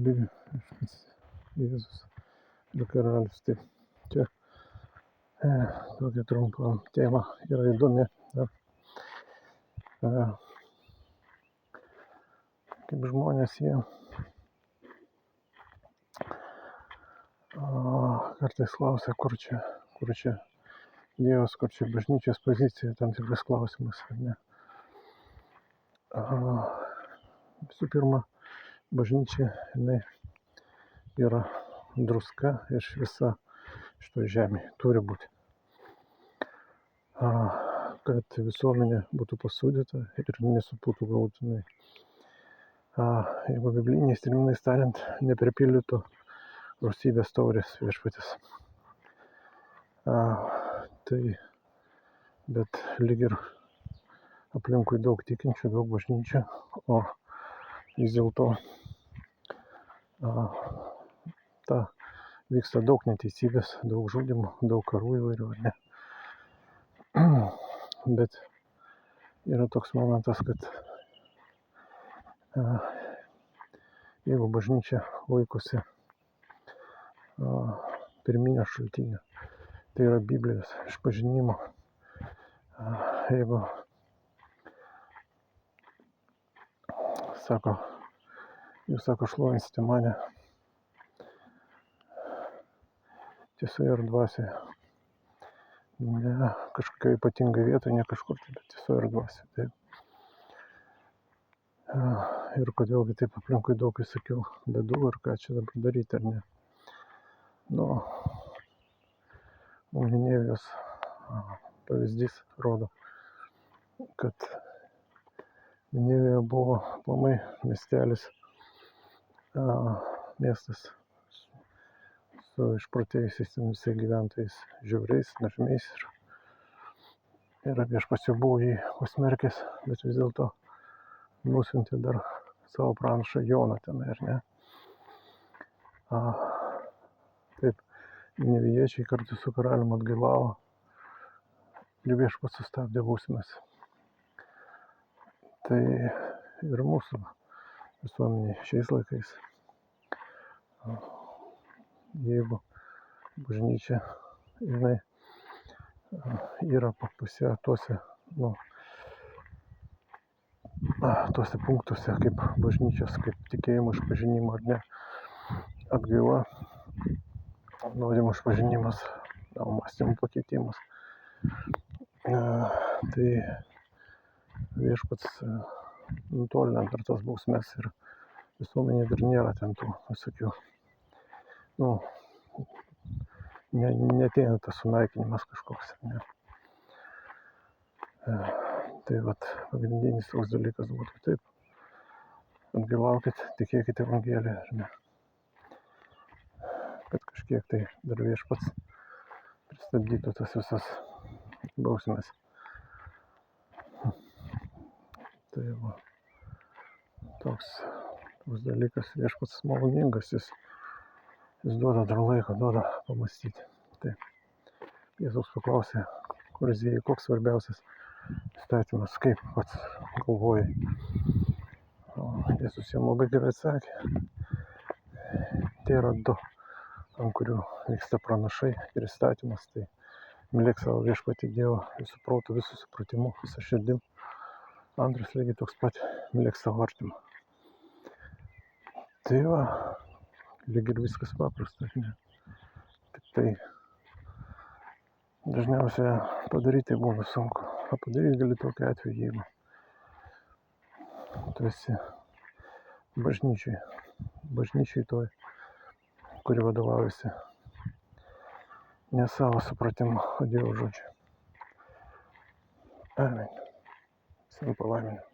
Garbė Jėzus ir karalius. Tai čia tokia trumpa tema yra įdomi. Kaip žmonės jie kartais klausia, kur čia Dievas, kur čia bažnyčios pozicija tam tikras klausimas. Ne? Visų pirma, bažnyčia jinai yra druska ir visa šitoje žemėje turi būti. Kad visuomenė būtų pasūdyta ir nesupūtų galutinai. Jeigu bibliniais terminais tariant, nepripildytų rūstybės taurės viešpatis. Tai, bet lyg ir aplinkui daug tikinčių, daug bažnyčių, o vis dėlto vyksta daug neteisybės, daug žudimų, daug karų įvairių, ne? Bet yra toks momentas, kad jeigu bažnyčia laikosi pirminio šaltinio, tai yra Biblijos išpažinimo, jeigu jūs šlovinsite mane tiesoje ir dvasioje, ne kažkokia ypatinga vieta, ne kažkur, bet tiesoje ir dvasioje. Taip. Ir kodėlgi taip aplinkui daug visokių bėdų ir ką čia dabar daryti, ar ne? Ninevijos pavyzdys rodo, kad Ninevijoje buvo aplamai miestelis, miestas su išprotėjusiais visai gyventojais, žiauriais, nuožmiais. Ir viešpats jau buvo jį pasmerkęs, bet vis dėlto nusiuntė dar savo pranašą Joną ten, ar ne? Taip, nineviečiai kartu su karaliumi atgailavo ir viešpats sustabdė bausmes. Tai ir mūsų visuomenė šiais laikais. Jeigu bažnyčia jinai yra pusė tuose punktuose, kaip bažnyčios, kaip tikėjimo išpažinimo ar ne, atgaila, nuodėmės išpažinimas, mąstymo pakeitimas, tai viešpats nutolina per tas bausmes ir visuomenė dar nėra ten tų visokių, neateina tas sunaikinimas kažkoks, ne. Tai vat pagrindinis toks dalykas būtų taip, atgailaukit, tikėkite Evangeliją, ar ne, kad kažkiek tai dar viešpats pristabdytų tas visas bausmes. Tai va, toks dalykas, viešpats maloningas, jis duoda dar laiko, duoda pamąstyti. Tai Jėzus paklausė, Fariziejai, koks svarbiausias įstatymas, kaip pats galvojai. Jėzus jam labai gerai atsakė. Tai yra du, ant kurių vyksta pranašai ir įstatymas. Tai mylėk savo viešpatį Dievą visų protų, visų supratimu, visą širdim. Antras lygiai toks pat, mylėk savo artimą. Tai va, lyg ir viskas paprasta, ne? Tik tai dažniausiai padaryti būna sunku. O padaryti gali tokiu atveju, jeigu tu esi bažnyčiai toj, kuri vadovaujasi ne savo supratimu, o Dievo žodžiu. Amen. Visiems palaiminimų.